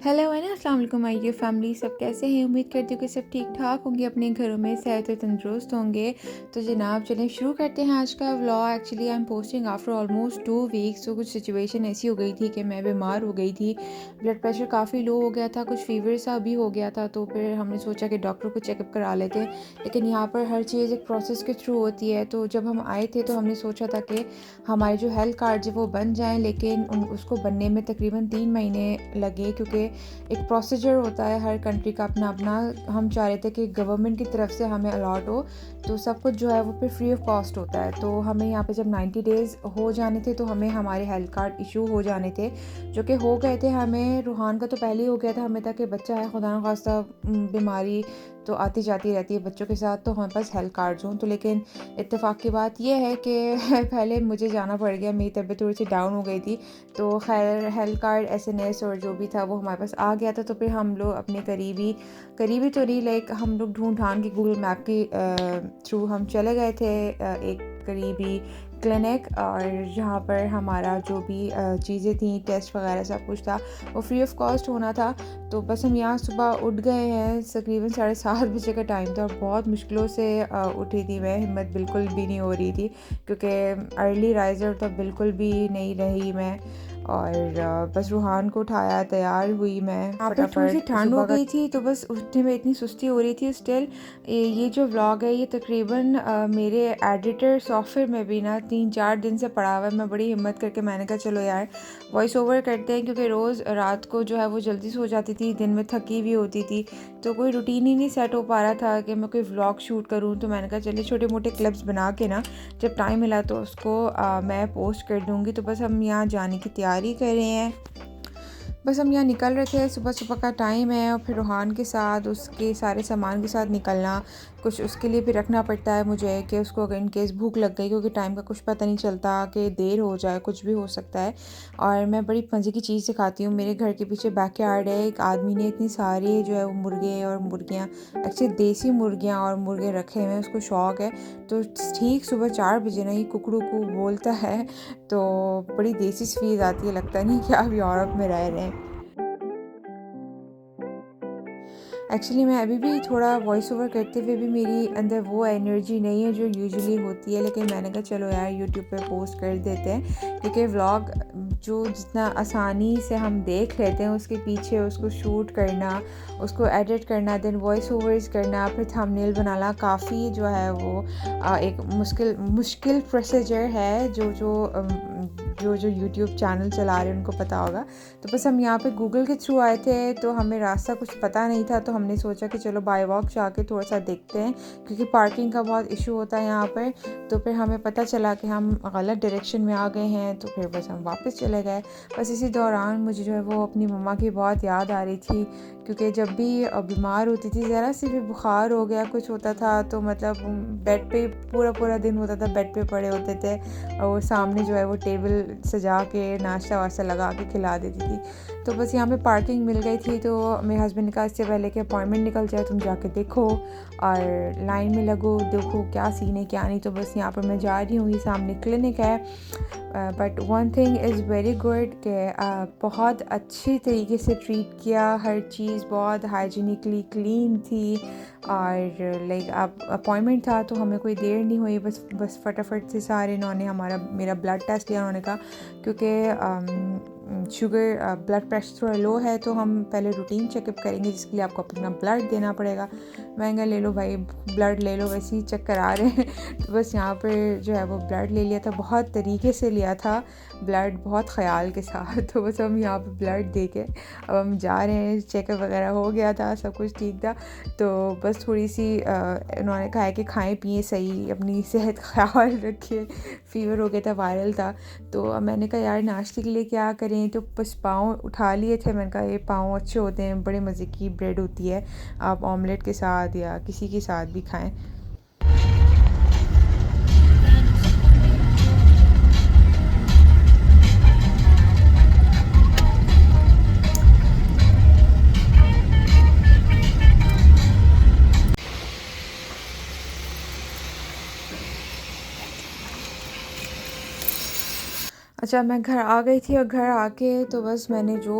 Hello है ना, अस्सलाम वालेकुम माय डियर फैमिली। सब कैसे हैं? उम्मीद करती हूँ कि सब ठीक ठाक होंगे, अपने घरों में सेहत और तंदुरुस्त होंगे। तो जनाब चलें शुरू करते हैं आज का vlog. Actually I am posting after almost 2 weeks. तो कुछ सिचुएशन ऐसी हो गई थी कि मैं बीमार हो गई थी, ब्लड प्रेशर काफ़ी लो हो गया था, कुछ फीवर सा भी हो गया था। तो फिर हमने सोचा कि डॉक्टर को चेकअप करा लेते हैं, लेकिन यहाँ पर हर चीज़ एक प्रोसेस के थ्रू होती है। तो जब हम आए थे तो हमने सोचा था कि हमारे जो हेल्थ कार्ड है वो बन जाएँ, लेकिन उसको बनने में तकरीबन 3 महीने लगे, क्योंकि एक प्रोसीजर होता है हर कंट्री का अपना अपना। हम चाह रहे थे कि गवर्नमेंट की तरफ से हमें अलॉट हो, तो सब कुछ जो है वो फिर फ्री ऑफ कॉस्ट होता है। तो हमें यहाँ पे जब 90 डेज़ हो जाने थे तो हमें हमारे हेल्थ कार्ड इशू हो जाने थे, जो कि हो गए थे। हमें रूहान का तो पहले ही हो गया था, हमें था कि बच्चा है, खुदा न खास्ता बीमारी तो आती जाती रहती है बच्चों के साथ, तो हमारे पास हेल्थ कार्ड्स हों। तो लेकिन इत्तेफाक की बात यह है कि पहले मुझे जाना पड़ गया, मेरी तबीयत थोड़ी सी डाउन हो गई थी। तो खैर हेल्थ कार्ड एसएनएस और जो भी था वो हमारे पास आ गया था। तो फिर हम लोग अपने करीबी करीबी तो नहीं, लाइक हम लोग ढूंढ ढांड के गूगल मैप के थ्रू हम चले गए थे एक करीबी क्लिनिक, और जहाँ पर हमारा जो भी चीज़ें थी, टेस्ट वगैरह सब कुछ था, वो फ्री ऑफ कॉस्ट होना था। तो बस हम यहाँ सुबह उठ गए हैं, तकरीबन 7:30 बजे का टाइम था, और बहुत मुश्किलों से उठी थी मैं, हिम्मत बिल्कुल भी नहीं हो रही थी, क्योंकि अर्ली राइज़र तो बिल्कुल भी नहीं रही मैं। और बस रूहान को उठाया, तैयार हुई मैं यहाँ पर। थोड़ी सी ठंड हो गई थी तो बस उठने में इतनी सुस्ती हो रही थी। स्टिल ये जो व्लॉग है ये तकरीबन मेरे एडिटर सॉफ्टवेयर में भी ना 3-4 दिन से पड़ा हुआ है। मैं बड़ी हिम्मत करके मैंने कहा चलो यार वॉइस ओवर करते हैं, क्योंकि रोज़ रात को जो है वो जल्दी सो जाती थी, दिन में थकी भी होती थी, तो कोई रूटीन ही नहीं सेट हो पा रहा था कि मैं कोई व्लॉग शूट करूँ। तो मैंने कहा चलिए छोटे मोटे क्लिप्स बना के ना जब टाइम मिला तो उसको मैं पोस्ट कर दूँगी। तो बस हम यहाँ जाने की तैयारी कर रहे हैं। बस हम यहाँ निकल रहे थे, सुबह सुबह का टाइम है, और फिर रूहान के साथ उसके सारे सामान के साथ निकलना, कुछ उसके लिए भी रखना पड़ता है मुझे कि उसको अगर इन केस भूख लग गई, क्योंकि टाइम का कुछ पता नहीं चलता कि देर हो जाए, कुछ भी हो सकता है। और मैं बड़ी मज़े की चीज़ सिखाती हूँ। मेरे घर के पीछे बैकयार्ड है, एक आदमी ने इतनी सारी जो है वो मुर्गे और मुर्गियाँ, एक्चुअली देसी मुर्गियाँ और मुर्गे रखे हुए हैं, उसको शौक़ है। तो ठीक सुबह 4 बजे ना ये कुकड़ू को बोलता है, तो बड़ी देसी सी फील आती है, लगता नहीं कि आप यूरोप में रह रहे हैं। एक्चुअली मैं अभी भी थोड़ा वॉइस ओवर करते हुए भी मेरी अंदर वो एनर्जी नहीं है जो यूजुअली होती है, लेकिन मैंने कहा चलो यार यूट्यूब पे पोस्ट कर देते हैं, क्योंकि व्लॉग जो जितना आसानी से हम देख लेते हैं उसके पीछे उसको शूट करना, उसको एडिट करना, देन वॉइस ओवर्स करना, फिर थंबनेल बनाना, काफ़ी जो है वो एक मुश्किल प्रोसीजर है, जो यूट्यूब चैनल चला रहे हैं उनको पता होगा। तो बस हम यहाँ पे गूगल के थ्रू आए थे, तो हमें रास्ता कुछ पता नहीं था, तो हमने सोचा कि चलो बाय वॉक जाके थोड़ा सा देखते हैं, क्योंकि पार्किंग का बहुत इशू होता है यहाँ पर। तो फिर हमें पता चला कि हम गलत डायरेक्शन में आ गए हैं, तो फिर बस हम वापस चले गए। बस इसी दौरान मुझे जो है वो अपनी मम्मा की बहुत याद आ रही थी, क्योंकि जब भी बीमार होती थी, ज़रा सी भी बुखार हो गया, कुछ होता था, तो मतलब बेड पे पूरा पूरा दिन होता था, बेड पे पड़े होते थे, और वो सामने जो है वो टेबल सजा के नाश्ता वाश्ता लगा के खिला देती थी। तो बस यहाँ पे पार्किंग मिल गई थी, तो मेरे हस्बैंड ने कहा इससे पहले कि अपॉइंटमेंट निकल जाए तुम जाके देखो और लाइन में लगो, देखो क्या सीन है क्या नहीं। तो बस यहाँ पर मैं जा रही हूँ, ये सामने क्लिनिक है। But one thing is very good कि बहुत अच्छी तरीके से ट्रीट किया, हर चीज़ बहुत हाइजीनिकली क्लीन थी, और लाइक अब अपॉइंटमेंट था तो हमें कोई देर नहीं हुई, बस फटाफट से सारे इन्होंने मेरा ब्लड टेस्ट लिया। उन्होंने कहा क्योंकि शुगर ब्लड प्रेशर थोड़ा लो है, तो हम पहले रूटीन चेकअप करेंगे, जिसके लिए आपको अपना ब्लड देना पड़ेगा। महंगा ले लो भाई, ब्लड ले लो, वैसे ही चेक करा रहे हैं। तो बस यहाँ पर जो है वो ब्लड ले लिया था, बहुत तरीके से लिया था ब्लड, बहुत ख्याल के साथ। तो बस हम यहाँ पे ब्लड दे के अब हम जा रहे हैं, चेकअप वगैरह हो गया था, सब कुछ ठीक था। तो बस थोड़ी सी उन्होंने कहा है कि खाएं पिए सही, अपनी सेहत का ख्याल रखिए, फ़ीवर हो गया था, वायरल था। तो मैंने कहा यार नाश्ते के लिए क्या करें, तो बस पाँव उठा लिए थे। मैंने कहा ये पाँव अच्छे होते हैं, बड़े मज़े की ब्रेड होती है, आप ऑमलेट के साथ या किसी के साथ भी खाएं। जब मैं घर आ गई थी और घर आके तो बस मैंने जो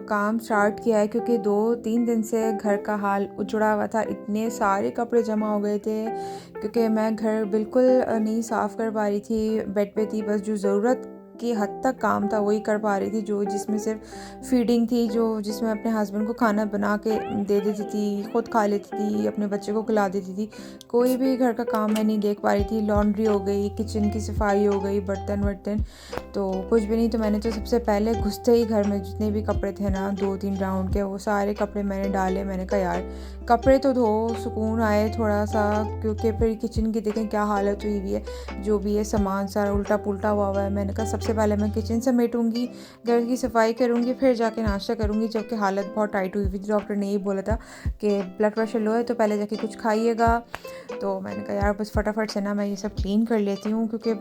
काम स्टार्ट किया है, क्योंकि 2-3 दिन से घर का हाल उजड़ा हुआ था, इतने सारे कपड़े जमा हो गए थे क्योंकि मैं घर बिल्कुल नहीं साफ़ कर पा रही थी। बेड पे थी, बस जो ज़रूरत की हद तक काम था वही कर पा रही थी, जो जिसमें सिर्फ फीडिंग थी, जो जिसमें अपने हस्बैंड को खाना बना के दे देती थी, खुद खा लेती थी, अपने बच्चे को खिला देती थी। कोई भी घर का काम मैं नहीं देख पा रही थी। लॉन्ड्री हो गई, किचन की सफाई हो गई, बर्तन वर्तन तो कुछ भी नहीं। तो मैंने तो सबसे पहले घुसते ही घर में जितने भी कपड़े थे ना 2-3 राउंड के, वो सारे कपड़े मैंने डाले। मैंने कहा यार कपड़े तो धो, सुकून आए थोड़ा सा, क्योंकि फिर किचन की देखें क्या हालत हुई हुई है, जो भी है सामान सारा उल्टा पुल्टा हुआ है। मैंने कहा सबसे पहले मैं किचन समेटूंगी, घर की सफाई करूंगी, फिर जाके नाश्ता करूंगी, जबकि हालत बहुत टाइट हुई हुई थी। डॉक्टर ने यही बोला था कि ब्लड प्रेशर लो है तो पहले जाके कुछ खाइएगा। तो मैंने कहा यार बस फटाफट से ना मैं ये सब क्लीन कर लेती हूँ, क्योंकि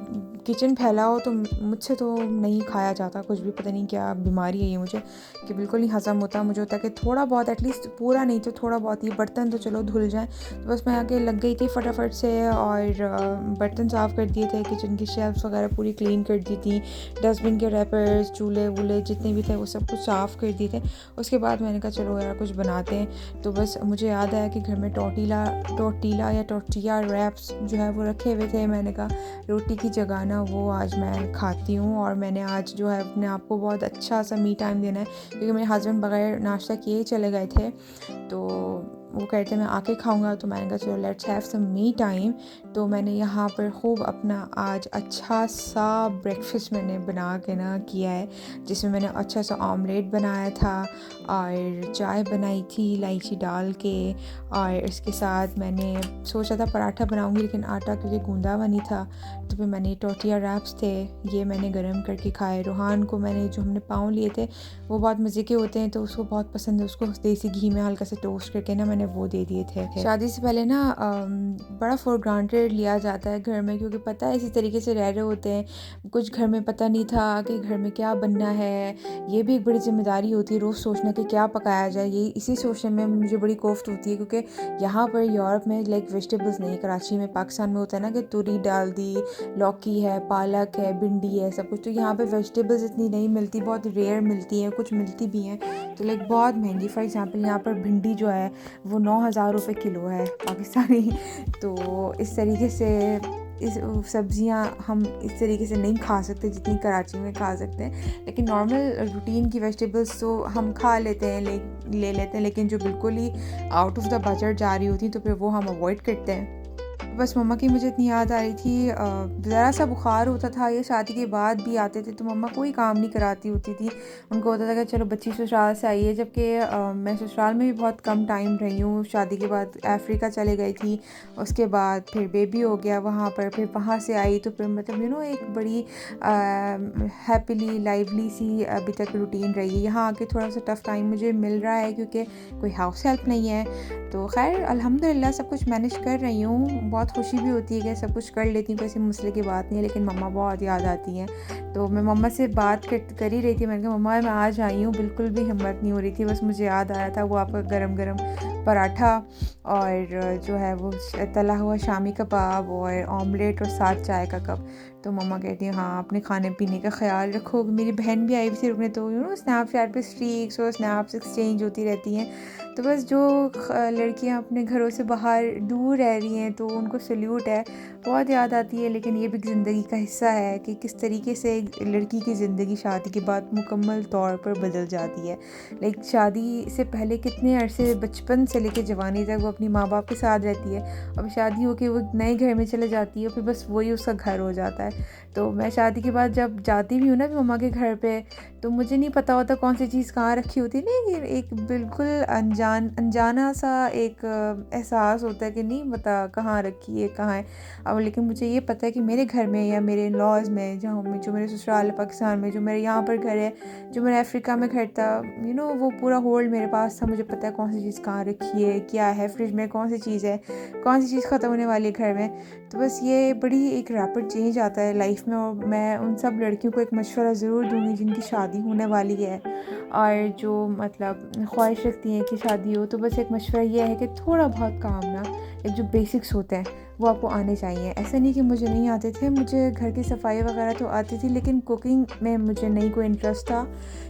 किचन फैला हो तो मुझसे तो नहीं खाया जाता कुछ भी। पता नहीं क्या बीमारी है ये मुझे, कि बिल्कुल नहीं हज़म होता। मुझे होता है कि थोड़ा बहुत, एटलीस्ट पूरा नहीं तो थोड़ा बहुत ही बर्तन तो चलो धुल जाएं। तो बस मैं आके लग गई थी फटाफट से, और बर्तन साफ़ कर दिए थे, किचन की शेल्फ्स वगैरह पूरी क्लीन कर दी थी, डस्टबिन के रैपर्स, चूल्हे वूल्हे जितने भी थे वो सब कुछ साफ़ कर दिए थे। उसके बाद मैंने कहा चलो यार कुछ बनाते हैं। तो बस मुझे याद आया कि घर में टोटीला या टोर्टिया रैप्स जो है वो रखे हुए थे। मैंने कहा रोटी की जगह ना वो आज मैं खाती हूँ, और मैंने आज जो है अपने आप को बहुत अच्छा सा मी टाइम देना है, क्योंकि मेरे हस्बैंड बगैर नाश्ता किए ही चले गए थे। तो वो कहते मैं आके खाऊंगा, तो मैंने कहा चलो let's have some me time. तो मैंने यहाँ पर खूब अपना आज अच्छा सा ब्रेकफास्ट मैंने बना के ना किया है, जिसमें मैंने अच्छा सा ऑमलेट बनाया था और चाय बनाई थी इलायची डाल के, और इसके साथ मैंने सोचा था पराठा बनाऊंगी, लेकिन आटा क्योंकि गूंदा हुआ नहीं था। तो फिर मैंने टोटिया रैप्स थे, ये मैंने गरम करके खाए। रूहान को मैंने जो हमने पाँव लिए थे वो बहुत मज़े के होते हैं, तो उसको बहुत पसंद है, उसको देसी घी में हल्का से टोस्ट करके ना मैंने वो दे दिए थे। शादी से पहले ना बड़ा फॉर ग्रांटेड लिया जाता है घर में, क्योंकि पता है इसी तरीके से रह रहे होते हैं। कुछ घर में पता नहीं था कि घर में क्या बनना है, ये भी एक बड़ी जिम्मेदारी होती है रोज़ सोचना कि क्या पकाया जाए। ये इसी सोचने में मुझे बड़ी कोफ्त होती है, क्योंकि यहाँ पर यूरोप में लाइक वेजिटेबल्स नहीं, कराची में पाकिस्तान में होता है ना कि तुरी डाल दी, लौकी है, पालक है, भिंडी है, सब कुछ। तो यहाँ पे वेजिटेबल्स इतनी नहीं मिलती, बहुत रेयर मिलती हैं, कुछ मिलती भी हैं तो लाइक बहुत महंगी। फॉर एग्जांपल यहाँ पर भिंडी जो है वो 9,000 रुपये किलो है पाकिस्तानी। तो इस तरीके से इस सब्ज़ियाँ हम इस तरीके से नहीं खा सकते जितनी कराची में खा सकते हैं। लेकिन नॉर्मल रूटीन की वेजिटेबल्स तो हम खा लेते हैं, ले लेते हैं, लेकिन जो बिल्कुल ही आउट ऑफ द बजट जा रही होती तो फिर वो हम अवॉइड करते हैं। बस मम्मा की मुझे इतनी याद आ रही थी। ज़रा सा बुखार होता था, ये शादी के बाद भी आते थे, तो मम्मा कोई काम नहीं कराती होती थी। उनको होता था कि चलो बच्ची ससुराल से आई है, जबकि मैं ससुराल में भी बहुत कम टाइम रही हूँ। शादी के बाद अफ्रीका चले गई थी, उसके बाद फिर बेबी हो गया वहाँ पर, फिर वहाँ से आई तो फिर मतलब एक बड़ी हैप्पीली लाइवली सी अभी तक रूटीन रही है। यहाँ आके थोड़ा सा टफ़ टाइम मुझे मिल रहा है, क्योंकि कोई हाउस हेल्प नहीं है। तो खैर अल्हम्दुलिल्लाह सब कुछ मैनेज कर रही हूँ। बहुत खुशी भी होती है कि सब कुछ कर लेती हूँ, कोई मसले की बात नहीं है। लेकिन मम्मा बहुत याद आती हैं, तो मैं मम्मा से बात कर ही रही थी। मैंने कहा मम्मा मैं आज आई हूँ, बिल्कुल भी हिम्मत नहीं हो रही थी, बस मुझे याद आया था वो आपका गरम गरम पराठा और जो है वो तला हुआ शामी कबाब और ऑमलेट और साथ चाय का कप। तो मम्मा कहती हैं हाँ अपने खाने पीने का ख्याल रखो। मेरी बहन भी आई हुई थी रुकने, तो स्नैपचैट पे स्ट्रीक्स और स्नैप्स एक्सचेंज होती रहती हैं। तो बस जो लड़कियां अपने घरों से बाहर दूर रह रही हैं तो उनको सल्यूट है, बहुत याद आती है। लेकिन ये भी ज़िंदगी का हिस्सा है कि किस तरीके से लड़की की ज़िंदगी शादी के बाद मुकम्मल तौर पर बदल जाती है। लाइक शादी से पहले कितने अरसे बचपन से लेकर जवानी तक वो अपनी माँ बाप के साथ रहती है, अब शादी होकर वो नए घर में चले जाती है, फिर बस वही उसका घर हो जाता है। तो मैं शादी के बाद जब जाती भी हूँ ना मम्मा के घर पे, तो मुझे नहीं पता होता कौन सी चीज़ कहाँ रखी होती है। नहीं, एक बिल्कुल अनजाना सा एक एहसास होता है कि नहीं पता कहाँ रखी है कहाँ है। अब लेकिन मुझे ये पता है कि मेरे घर में या मेरे लॉज में जहाँ जो मेरे ससुराल पाकिस्तान में, जो मेरे यहाँ पर घर है, जो मेरे अफ्रीका में घर था, वो पूरा होल्ड मेरे पास था। मुझे पता है कौन सी चीज़ कहाँ रखी है, क्या है फ्रिज में, कौन सी चीज़ है, कौन सी चीज़ ख़त्म होने वाली है घर में। तो बस ये बड़ी एक रैपिड चेंज आता है लाइफ में। और मैं उन सब लड़कियों को एक मशवरा ज़रूर दूँगी जिनकी शादी होने वाली है और जो मतलब ख्वाहिश रखती हैं कि शादी हो। तो बस एक मशवरा ये है कि थोड़ा बहुत काम ना एक जो बेसिक्स होते हैं वो आपको आने चाहिए। ऐसा नहीं कि मुझे नहीं आते थे, मुझे घर की सफाई वगैरह तो आती थी, लेकिन कुकिंग में मुझे नहीं कोई इंटरेस्ट था,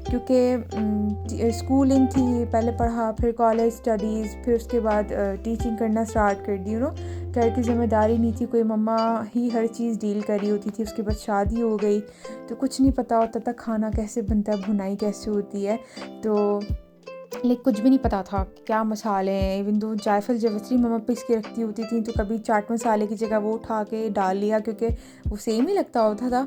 क्योंकि स्कूलिंग थी, पहले पढ़ा, फिर कॉलेज स्टडीज़, फिर उसके बाद टीचिंग करना स्टार्ट कर दी। घर की ज़िम्मेदारी नहीं थी कोई, मम्मा ही हर चीज़ डील कर रही होती थी। उसके बाद शादी हो गई तो कुछ नहीं पता होता था खाना कैसे बनता है, भुनाई कैसे होती है, तो लाइक कुछ भी नहीं पता था क्या मसाले हैं। इवन दो जायफल जवैत्री मम्मा पीस के रखती होती थी, तो कभी चाट मसाले की जगह वो उठा के डाल लिया, क्योंकि वो सेम ही लगता होता था।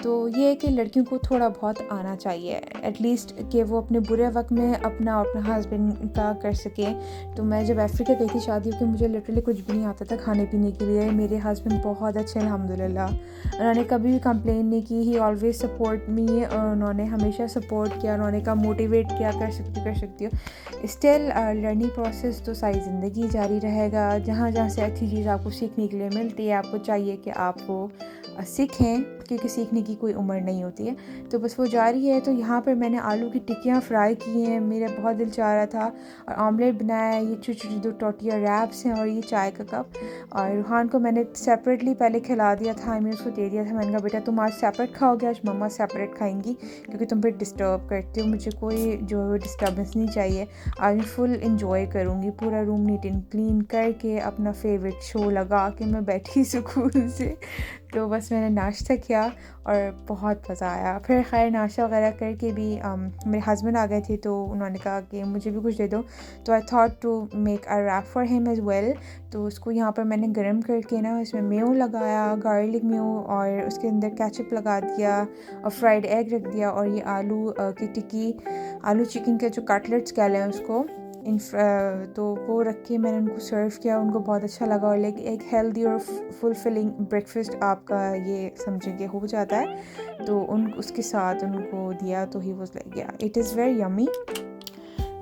तो ये है कि लड़कियों को थोड़ा बहुत आना चाहिए एटलीस्ट, कि वो अपने बुरे वक्त में अपना हस्बैंड का कर सकें। तो मैं जब अफ्रीका गई थी शादी होकर, मुझे लिटरली कुछ भी नहीं आता था खाने पीने के लिए। मेरे हस्बैंड बहुत अच्छे हैं अल्हम्दुलिल्लाह, उन्होंने कभी भी कंप्लेन नहीं की, ही ऑलवेज सपोर्ट मी। उन्होंने हमेशा सपोर्ट किया, उन्होंने कहा मोटिवेट किया, कर सकती हो। स्टिल लर्निंग प्रोसेस तो सारी ज़िंदगी जारी रहेगा। जहाँ जहाँ से अच्छी चीज़ आपको सीखने के लिए मिलती है, आपको चाहिए कि आप वो सीखें, क्योंकि सीखने की कोई उम्र नहीं होती है। तो बस वो जारी है। तो यहाँ पर मैंने आलू की टिक्कियाँ फ्राई की हैं, मेरा बहुत दिल चाह रहा था, और ऑमलेट बनाया है। ये छोटी छोटी 2 टोटिया रैप्स हैं, और ये चाय का कप। और रूहान को मैंने सेपरेटली पहले खिला दिया था, मैं उसको दे दिया था। मैंने कहा बेटा तुम आज सेपरेट खाओगे, आज मम्मा सेपरेट खाएंगी, क्योंकि तुम फिर डिस्टर्ब करते हो, मुझे कोई जो है डिस्टर्बेंस नहीं चाहिए। आज मैं फुल इंजॉय करूँगी, पूरा रूम नीट एंड क्लीन करके, अपना फेवरेट शो लगा के मैं बैठी सुकून से। तो बस मैंने नाश्ता किया और बहुत मज़ा आया। फिर खैर नाश्ता वगैरह करके भी मेरे हस्बैंड आ गए थे, तो उन्होंने कहा कि मुझे भी कुछ दे दो। तो I thought to make a wrap for him as well. तो उसको यहाँ पर मैंने गर्म करके ना इसमें मेयो लगाया, गार्लिक मेयो, और उसके अंदर केचप लगा दिया, और फ्राइड एग रख दिया, और ये आलू की टिक्की, आलू चिकन के जो कटलेट्स कह लें उसको, तो वो रख के मैंने उनको सर्व किया। उनको बहुत अच्छा लगा, और लाइक एक हेल्दी और फुलफिलिंग ब्रेकफास्ट आपका ये समझें कि हो जाता है। तो उसके साथ उनको दिया, तो ही वाज लाइक या इट इज़ वेरी यम्मी।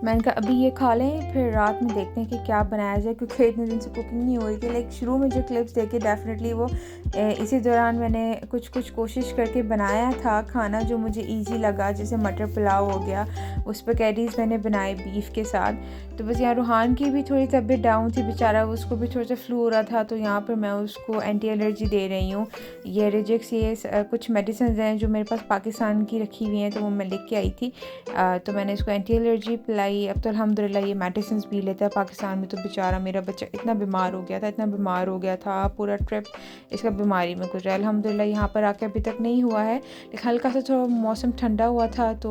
मैंने कहा अभी ये खा लें, फिर रात में देखते हैं कि क्या बनाया जाए, क्योंकि इतने दिन से कुकिंग नहीं हो रही थी। लाइक शुरू में जो क्लिप्स देखे डेफिनेटली वो इसी दौरान मैंने कुछ कोशिश करके बनाया था खाना जो मुझे इजी लगा, जैसे मटर पुलाव हो गया, उस पर कैरीज मैंने बनाए बीफ के साथ। तो बस यहाँ रूहान की भी थोड़ी तबीयत डाउन थी बेचारा, उसको भी थोड़ा सा फ्लू हो रहा था, तो यहाँ पर मैं उसको एंटी एलर्जी दे रही हूँ। ये रिजिक्स, ये कुछ मेडिसिन हैं जो मेरे पास पाकिस्तान की रखी हुई हैं, तो वो मैं लेके के आई थी। तो मैंने इसको एंटी एलर्जी पिलाई। अब तो अल्हम्दुलिल्लाह ये मेडिसिन पी लेता है। पाकिस्तान में तो बेचारा मेरा बच्चा इतना बीमार हो गया था, पूरा ट्रिप इसका बीमारी में गुजरा। अल्हम्दुलिल्लाह यहाँ पर आके अभी तक नहीं हुआ है, लेकिन हल्का सा थोड़ा मौसम ठंडा हुआ था, तो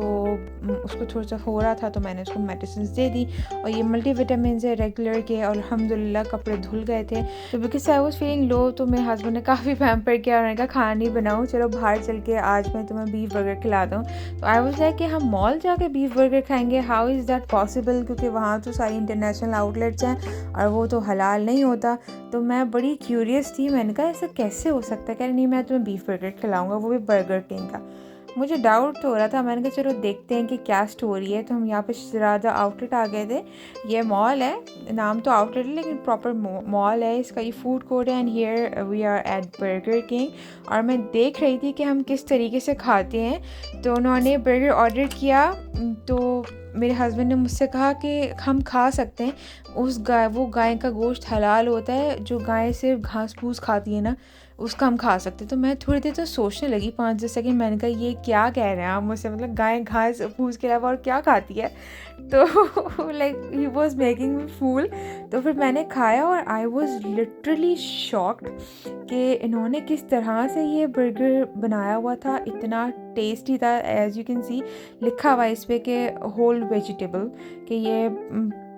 उसको थोड़ा सा हो रहा था, तो मैंने उसको मेडिसिन दे दी। और ये मल्टीविटामिन है रेगुलर के, और अल्हम्दुलिल्लाह कपड़े धुल गए थे। तो because I was feeling low, तो मेरे हस्बैंड ने काफ़ी पैम्पर किया, उन्होंने कहा खाना नहीं बनाऊँ, चलो बाहर चल के आज मैं तुम्हें बीफ बर्गर खिलाता हूँ। तो आई वाज लाइक कि हम मॉल जाके बीफ बर्गर खाएंगे, हाउ इज़ दैट पॉसिबल, क्योंकि वहाँ तो सारी इंटरनेशनल आउटलेट्स हैं और वो तो हलाल नहीं होता। तो मैं बड़ी क्यूरियस थी, मैंने कहा ऐसा कैसे हो सकता है। कह रही नहीं मैं तुम्हें बीफ बर्गर खिलाऊंगा, वो भी बर्गर किंग का। मुझे डाउट हो रहा था, मैंने कहा चलो देखते हैं कि क्या स्टोरी है। तो हम यहाँ पे शराजा आउटलेट आ गए थे। ये मॉल है, नाम तो आउटलेट है लेकिन प्रॉपर मॉल है इसका। ये फूड कोर्ट है, and here we are at Burger King. और मैं देख रही थी कि हम किस तरीके से खाते हैं। तो उन्होंने बर्गर ऑर्डर किया, तो मेरे हस्बैंड ने मुझसे कहा कि हम खा सकते हैं वो गाय का गोश्त हलाल होता है, जो गाय सिर्फ घास फूस खाती है ना, उसका हम खा सकते हैं। तो मैं थोड़ी देर तो सोचने लगी 5-10 सेकंड, मैंने कहा ये क्या कह रहे हैं आप मुझसे, मतलब गाय घास फूस के अलावा और क्या खाती है। तो like he was making me fool. तो फिर मैंने खाया, और आई वॉज लिटरली शॉक्ड कि इन्होंने किस तरह से ये बर्गर बनाया हुआ था। इतना टेस्टी था, एज यू कैन सी लिखा हुआ इस पर कि होल वेजिटेबल, कि ये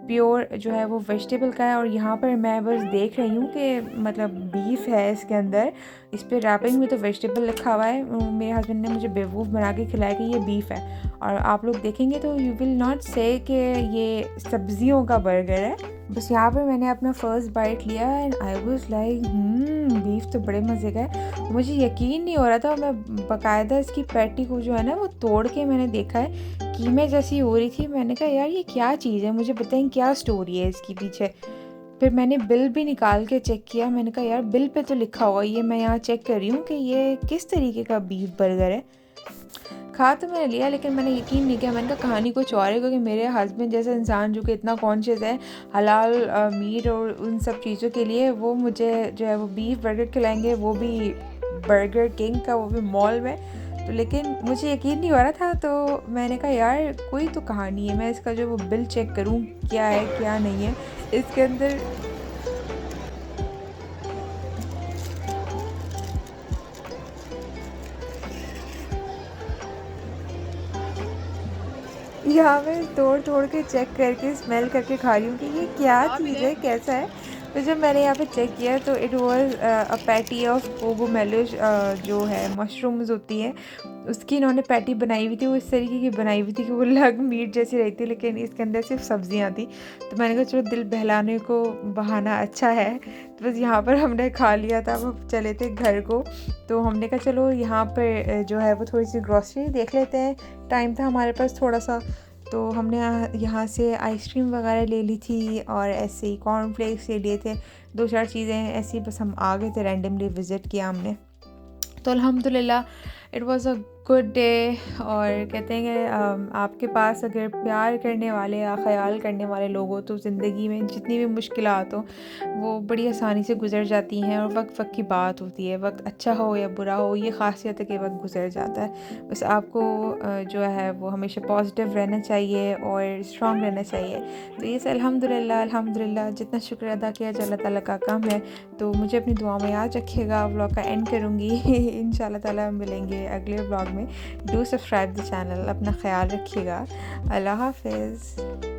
प्योर जो है वो वेजिटेबल का है। और यहाँ पर मैं बस देख रही हूँ कि मतलब बीफ है इसके अंदर, इस पर रैपिंग में तो वेजिटेबल लिखा हुआ है। मेरे हस्बैंड ने मुझे बेवकूफ़ बना के खिलाया कि ये बीफ है, और आप लोग देखेंगे तो यू विल नॉट से कि ये सब्जियों का बर्गर है। बस यहाँ पर मैंने अपना फ़र्स्ट बाइट लिया, and I was like beef तो बड़े मज़े का है। मुझे यकीन नहीं हो रहा था, मैं बाकायदा इसकी पैटी को जो है ना वो तोड़ के मैंने देखा है, कीमे जैसी हो रही थी। मैंने कहा यार ये क्या चीज़ है, मुझे बताएं क्या स्टोरी है इसके पीछे। फिर मैंने बिल भी निकाल के चेक किया, मैंने कहा यार बिल पे तो लिखा हुआ, ये मैं यहाँ चेक कर रही हूँ कि ये किस तरीके का बीफ बर्गर है। खा तो मैंने लिया, लेकिन मैंने यकीन नहीं किया। मैंने कहा कहानी कुछ और है, क्योंकि मेरे हस्बैंड जैसा इंसान जो कि इतना कॉन्शियस है हलाल मीट और उन सब चीज़ों के लिए, वो मुझे जो है वो बीफ बर्गर खिलाएंगे, वो भी बर्गर किंग का, वो भी मॉल में। तो लेकिन मुझे यकीन नहीं हो रहा था, तो मैंने कहा यार कोई तो कहानी है, मैं इसका जो वो बिल चेक करूं क्या है क्या नहीं है इसके अंदर। यहाँ मैं तोड़-तोड़ के चेक करके स्मेल करके खा रही हूँ कि ये क्या चीज़ है, कैसा है? तो जब मैंने यहाँ पे चेक किया तो it was a patty of कोगोमेलोस, जो है मशरूम्स होती हैं, उसकी इन्होंने पैटी बनाई हुई थी। वो इस तरीके की बनाई हुई थी कि वो लग मीट जैसी रही थी, लेकिन इसके अंदर सिर्फ़ सब्ज़ियाँ थी। तो मैंने कहा चलो दिल बहलाने को बहाना अच्छा है। तो बस यहाँ पर हमने खा लिया था, अब हम चले थे घर को। तो हमने कहा चलो यहाँ पर जो है वो थोड़ी-सी ग्रॉसरी देख लेते हैं। टाइम था हमारे पास थोड़ा-सा, तो हमने यहाँ से आइसक्रीम वगैरह ले ली थी और ऐसे ही कॉर्नफ्लेक्स ले लिए थे, 2-4 चीज़ें ऐसी, बस हम आ गए थे, रैंडमली विज़िट किया हमने। तो अल्हम्दुलिल्लाह it was a good day. और कहते हैं कि आपके पास अगर प्यार करने वाले या ख़याल करने वाले लोग हो, तो ज़िंदगी में जितनी भी मुश्किलात हो वो बड़ी आसानी से गुज़र जाती हैं, और वक्त वक्त की बात होती है, वक्त अच्छा हो या बुरा हो, ये ख़ासियत है कि वक्त गुज़र जाता है। बस आपको जो है वो हमेशा पॉजिटिव रहना चाहिए और स्ट्रॉन्ग रहना चाहिए। तो ये अल्हम्दुलिल्लाह अल्हम्दुलिल्लाह, जितना शुक्र अदा किया जाए अल्लाह ताला का काम है। तो मुझे अपनी दुआ में याद रखिएगा। व्लॉग का एंड करूँगी इंशाल्लाह ताला मिलेंगे अगले व्लॉग में। Do subscribe the channel. अपना ख्याल रखिएगा। अल्लाह हाफ़िज़।